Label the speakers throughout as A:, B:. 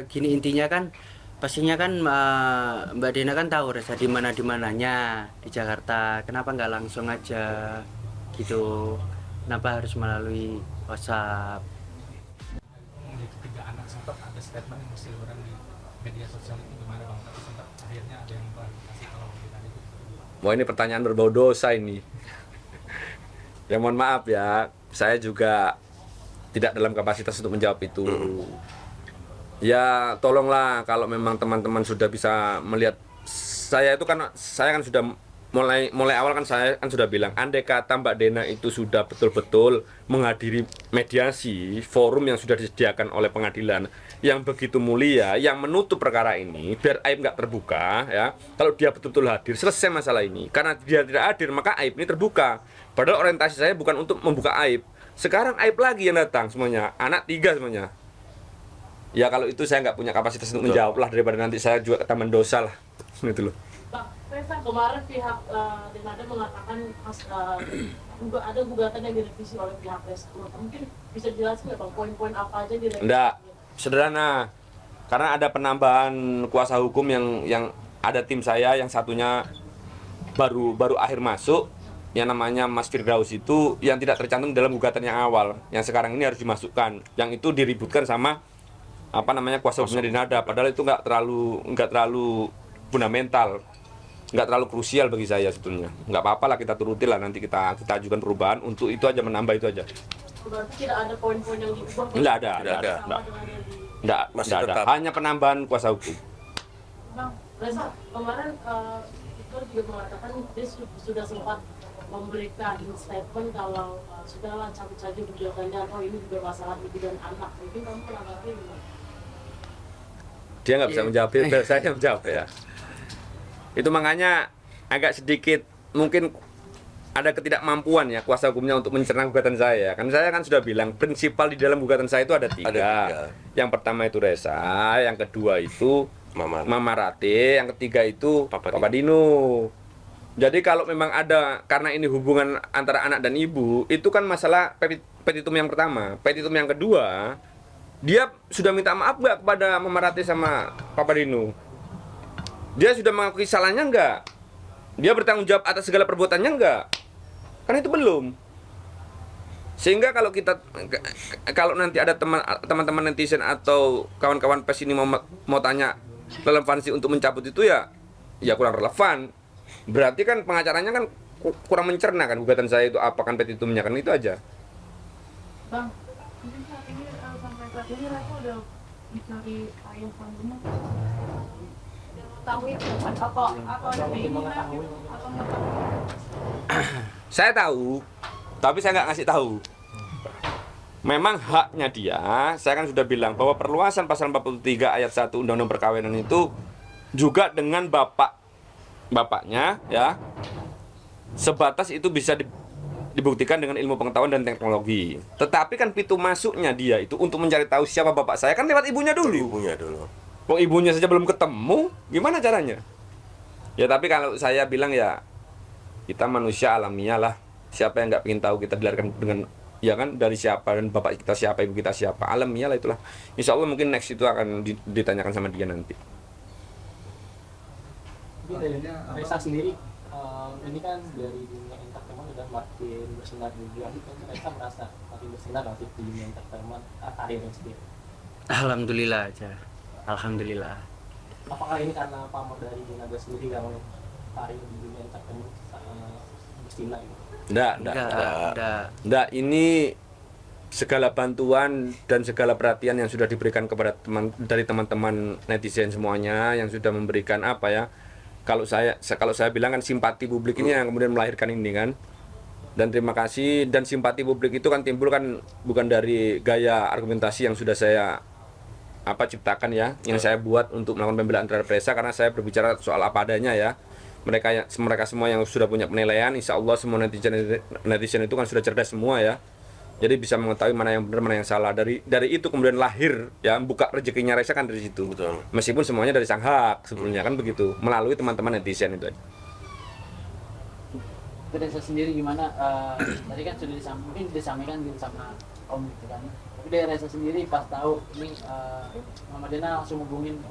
A: Gini intinya kan pastinya kan Mbak Dina kan tahu Reza di mananya di Jakarta. Kenapa nggak langsung aja gitu? Kenapa harus melalui WhatsApp?
B: Memiliki 3 anak, sempat ada statement yang berseliweran di media sosial itu gimana bang? Tapi sempat akhirnya ada yang klarifikasi kalau kita itu.
C: Wah, ini pertanyaan berbau dosa ini. Ya mohon maaf ya, saya juga tidak dalam kapasitas untuk menjawab itu. Ya tolonglah kalau memang teman-teman sudah bisa melihat saya kan sudah mulai awal kan saya kan sudah bilang andai kata Mbak Dena itu sudah betul-betul menghadiri mediasi forum yang sudah disediakan oleh pengadilan yang begitu mulia yang menutup perkara ini biar aib nggak terbuka ya, kalau dia betul-betul hadir selesai masalah ini. Karena dia tidak hadir maka aib ini terbuka, padahal orientasi saya bukan untuk membuka aib. Sekarang aib lagi yang datang semuanya, anak 3 semuanya. Ya kalau itu saya nggak punya kapasitas untuk menjawab lah, daripada nanti saya juga ketahuan dosa lah gitu loh.
D: Pak Reza, kemarin pihak Denada mengatakan ada gugatan yang direvisi oleh pihak Reza. Mungkin bisa dijelaskan nggak Bang, poin-poin apa aja direvisi?
C: Enggak, sederhana. Karena ada penambahan kuasa hukum yang ada tim saya yang satunya baru akhir masuk, yang namanya Mas Firdaus itu yang tidak tercantum dalam gugatan yang awal, yang sekarang ini harus dimasukkan. Yang itu diributkan sama kuasa hukumnya Denada, padahal itu nggak terlalu fundamental, nggak terlalu krusial bagi saya sebetulnya. Nggak apa-apa lah, kita turuti lah, nanti kita ajukan perubahan untuk itu aja, menambah itu aja.
D: Berarti tidak ada poin-poin yang diubah?
C: Nggak ada.
E: Masih tetap.
C: Hanya penambahan kuasa hukum.
D: Bang Reza, kemarin Victor juga mengatakan dia sudah sempat memberikan statement kalau sudahlah cabut saja gugatannya, atau ini juga masalah ibu dan anak. Mungkin kamu menanggapi gimana?
C: Dia nggak bisa menjawab, biar saya yang menjawab ya. Itu makanya agak sedikit mungkin ada ketidakmampuan ya kuasa hukumnya untuk mencerna gugatan saya. Kan saya kan sudah bilang prinsipal di dalam gugatan saya itu ada tiga. Yang pertama itu Reza, yang kedua itu Mama Rate, yang ketiga itu Papa Dino. Jadi kalau memang ada, karena ini hubungan antara anak dan ibu, itu kan masalah petitum yang pertama. Petitum yang kedua, dia sudah minta maaf nggak kepada Mama Rate sama Papa Dino? Dia sudah mengakui salahnya nggak? Dia bertanggung jawab atas segala perbuatannya nggak? Kan itu belum. Sehingga kalau nanti ada teman-teman netizen atau kawan-kawan pers ini mau tanya relevansi untuk mencabut itu, ya kurang relevan. Berarti kan pengacaranya kan kurang mencerna kan gugatan saya itu apa kan petitumnya, kan itu aja.
D: Bang, mungkin saat ini sampai saat ini Reza udah dicari ayah kandungnya. Tahu ya, apa ada keinginan atau
C: Saya tahu, tapi saya nggak ngasih tahu. Memang haknya dia, saya kan sudah bilang bahwa perluasan pasal 43 ayat 1 Undang-Undang Perkawinan itu juga dengan bapaknya ya, sebatas itu bisa dibuktikan dengan ilmu pengetahuan dan teknologi. Tetapi kan pintu masuknya dia itu untuk mencari tahu siapa bapak saya kan lewat ibunya dulu. Kok ibunya saja belum ketemu, gimana caranya? Ya tapi kalau saya bilang ya, kita manusia alamiah lah. Siapa yang nggak ingin tahu kita dilahirkan dengan, ya kan, dari siapa, dan bapak kita siapa, ibu kita siapa, alamiah lah itulah. Insya Allah mungkin next itu akan ditanyakan sama dia nanti.
F: Reza sendiri ini kan dari dunia entertainment udah makin bersinar juga, Reza merasa makin bersinar nanti di dunia entertainment karirnya sendiri.
A: Alhamdulillah aja. Alhamdulillah.
F: Apakah ini karena pamor dari Denada sendiri yang karir di dunia entertainment bersinar gitu?
C: Enggak, ini segala bantuan dan segala perhatian yang sudah diberikan kepada dari teman-teman netizen semuanya yang sudah memberikan apa ya, kalau saya bilang kan simpati publik ini yang kemudian melahirkan ini kan. Dan terima kasih, dan simpati publik itu kan timbul kan bukan dari gaya argumentasi yang sudah saya ciptakan ya, yang saya buat untuk melakukan pembelaan terhadap Reza, karena saya berbicara soal apa adanya ya. Mereka semua yang sudah punya penilaian, insya Allah semua netizen itu kan sudah cerdas semua ya. Jadi bisa mengetahui mana yang benar, mana yang salah. Dari itu kemudian lahir ya, buka rezekinya Reza kan dari situ.
E: Betul.
C: Meskipun semuanya dari sang hak sebetulnya kan begitu, melalui teman-teman netizen itu.
G: Reza sendiri gimana? Tadi kan sudah disampaikan gitu sama Om gitu kan.
F: Tapi dari Reza sendiri pas tahu ini Mama Dena langsung hubungin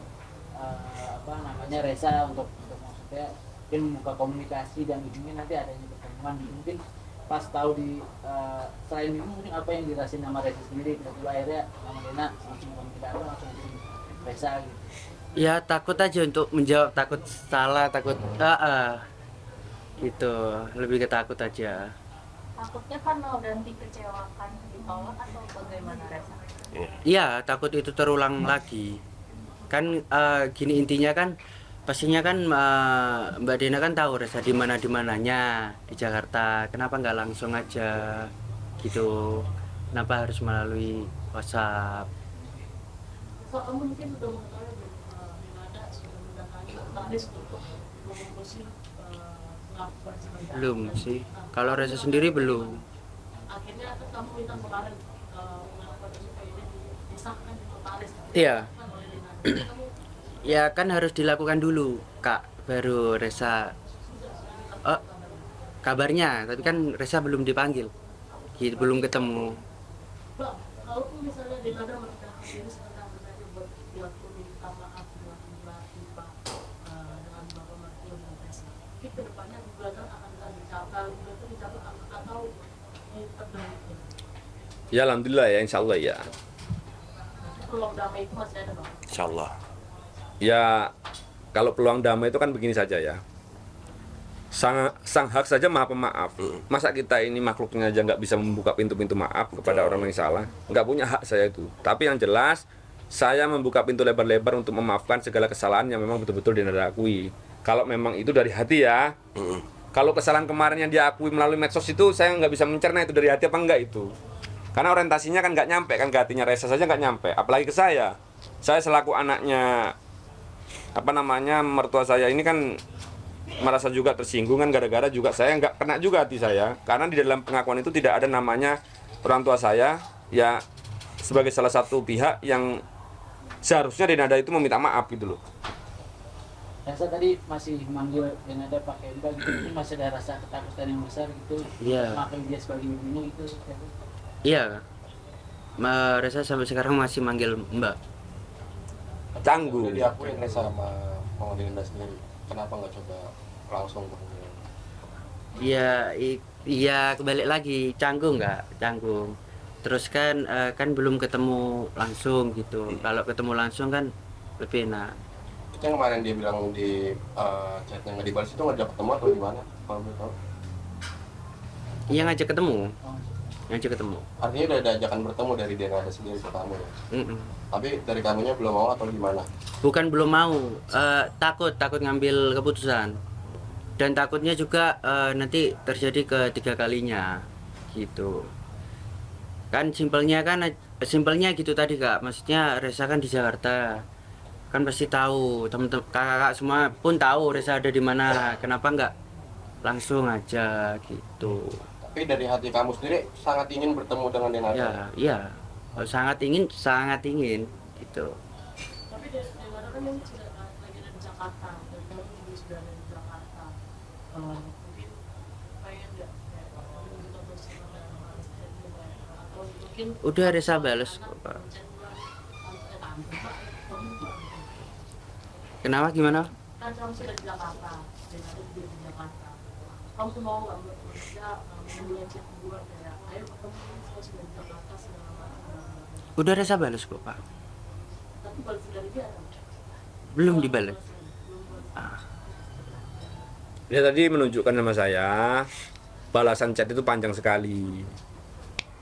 F: Reza untuk maksudnya mungkin membuka komunikasi dan ujungnya nanti adanya pertemuan. Mungkin pas tahu selain itu mungkin apa yang dirasain sama Reza sendiri, tiba-tiba akhirnya Mama Dena langsung komunikasi langsung hubungin Reza gitu.
A: Ya takut aja untuk menjawab, takut salah, takut gitu, lebih ketakut aja.
E: Takutnya kan mau ganti kecewakan ditolak atau bagaimana Reza?
A: Iya, takut itu terulang lagi. Kan gini intinya kan, pastinya kan Mbak Dena kan tahu Reza di mana dimananya di Jakarta. Kenapa nggak langsung aja gitu? Kenapa harus melalui WhatsApp?
D: So, kamu mungkin udah mengetahui Nada sudah mendatangi notaris untuk mengurusi pengakuan sebagai
A: Belum
D: anak.
A: sih. Kalau Reza sendiri belum.
D: Akhirnya kan kamu minta kemarin pengakuan supaya ini disahkan di notaris.
A: Iya.
D: Kan oleh Nada. Kamu
A: Ya kan harus dilakukan dulu, Kak. Baru Reza. Oh, kabarnya, tapi kan Reza belum dipanggil. Gitu, belum ketemu.
D: Mbak, kalaupun misalnya di Nada merendahkan diri sekarang bernanya buat minta maaf dengan tiba-tiba dengan Bapak Martio dan Reza. Mungkin kedepannya gugatan akan dicapai, gugatan dicapai atau diperbaiki.
C: Ya alhamdulillah ya, insya Allah ya.
D: Peluang damai itu masih ada, Bang.
G: Insya Allah.
C: Ya kalau peluang damai itu kan begini saja ya. Sang hak saja maha pemaaf. Masa kita ini makhluknya aja nggak bisa membuka pintu-pintu maaf kepada orang yang salah? Nggak punya hak saya itu. Tapi yang jelas saya membuka pintu lebar-lebar untuk memaafkan segala kesalahan yang memang betul-betul Dena akui. Kalau memang itu dari hati ya. Kalau kesalahan kemarin yang dia akui melalui medsos itu saya nggak bisa mencerna itu dari hati apa enggak itu. Karena orientasinya kan nggak nyampe kan, ke hatinya Reza saja nggak nyampe. Apalagi ke saya. Saya selaku anaknya mertua saya ini kan merasa juga tersinggung kan, gara-gara juga saya nggak kena juga hati saya, karena di dalam pengakuan itu tidak ada namanya orang tua saya ya sebagai salah satu pihak yang seharusnya Denada itu meminta maaf gitu loh.
F: Reza tadi masih manggil Denada pakai Mbak gitu, mungkin masih ada rasa ketakutan yang besar gitu.
A: Iya.
F: Maafin dia sebagai ibunya gitu.
A: Iya. Reza sampai sekarang masih manggil Mbak.
C: Canggung.
G: Udah diakuin Reza sama Mama Dena sendiri. Kenapa nggak coba langsung panggil?
A: Iya kebalik lagi, canggung nggak? Canggung. Terus kan kan belum ketemu langsung gitu. Kalau ketemu langsung kan lebih enak.
G: Itu yang kemarin dia bilang di chatnya nggak dibalas itu nggak ada ketemu atau gimana? Kalau boleh tahu.
A: Iya ngajak ketemu.
G: Artinya udah ada ajakan bertemu dari Dena sendiri ke kamu ya?
A: Mm-mm.
G: Tapi dari kamunya belum mau atau gimana?
A: Bukan belum mau, takut ngambil keputusan, dan takutnya juga nanti terjadi ketiga kalinya gitu. Kan simpelnya gitu tadi Kak, maksudnya Reza kan di Jakarta, kan pasti tahu, teman-teman kakak semua pun tahu Reza ada di mana. Kenapa nggak langsung aja gitu?
G: Tapi dari hati kamu sendiri sangat ingin bertemu dengan Dena.
A: Iya, sangat ingin gitu.
D: Tapi Denada kan mungkin sudah lagi ada di Jakarta, dan kamu juga sudah ada di Jakarta. Mungkin pengen nggak minta bersama atau mungkin
A: Udah Reza bales kok, Pak. Kenapa gimana?
D: Kan kamu sudah di Jakarta, Denada juga di Jakarta. Kamu mau nggak bekerja memulai chat hubungan kayak ayo ketemu saya sudah di Jakarta segala macam.
A: Udah Reza bales kok Pak.
D: Tapi balas dari dia
A: Belum dibales.
C: Dia tadi menunjukkan sama saya balasan chat itu panjang sekali.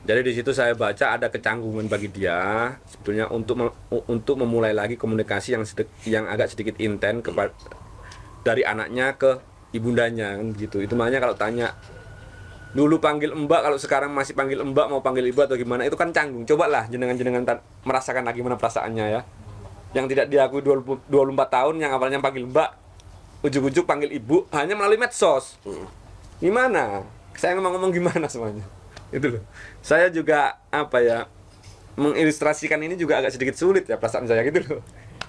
C: Jadi di situ saya baca ada kecanggungan bagi dia sebetulnya untuk memulai lagi komunikasi yang agak sedikit intens dari anaknya ke ibundanya kan gitu. Itu makanya kalau tanya dulu panggil Mbak, kalau sekarang masih panggil Mbak, mau panggil Ibu atau gimana, itu kan canggung. Cobalah jenengan merasakan lagi gimana perasaannya ya. Yang tidak diakui 24 tahun, yang awalnya panggil Mbak, ujuk-ujuk panggil Ibu hanya melalui medsos. Gimana? Saya ngomong gimana semuanya. Itu loh. Saya juga mengilustrasikan ini juga agak sedikit sulit ya perasaan saya gitu loh.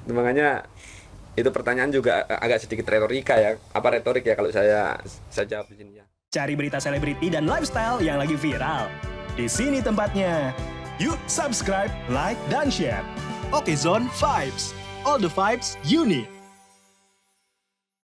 C: Itu makanya itu pertanyaan juga agak sedikit retorika ya. Apa retorik ya kalau saya jawab di sini ya.
H: Cari berita selebriti dan lifestyle yang lagi viral. Di sini tempatnya. Yuk subscribe, like, dan share. Oke Zone Vibes, all the vibes you need.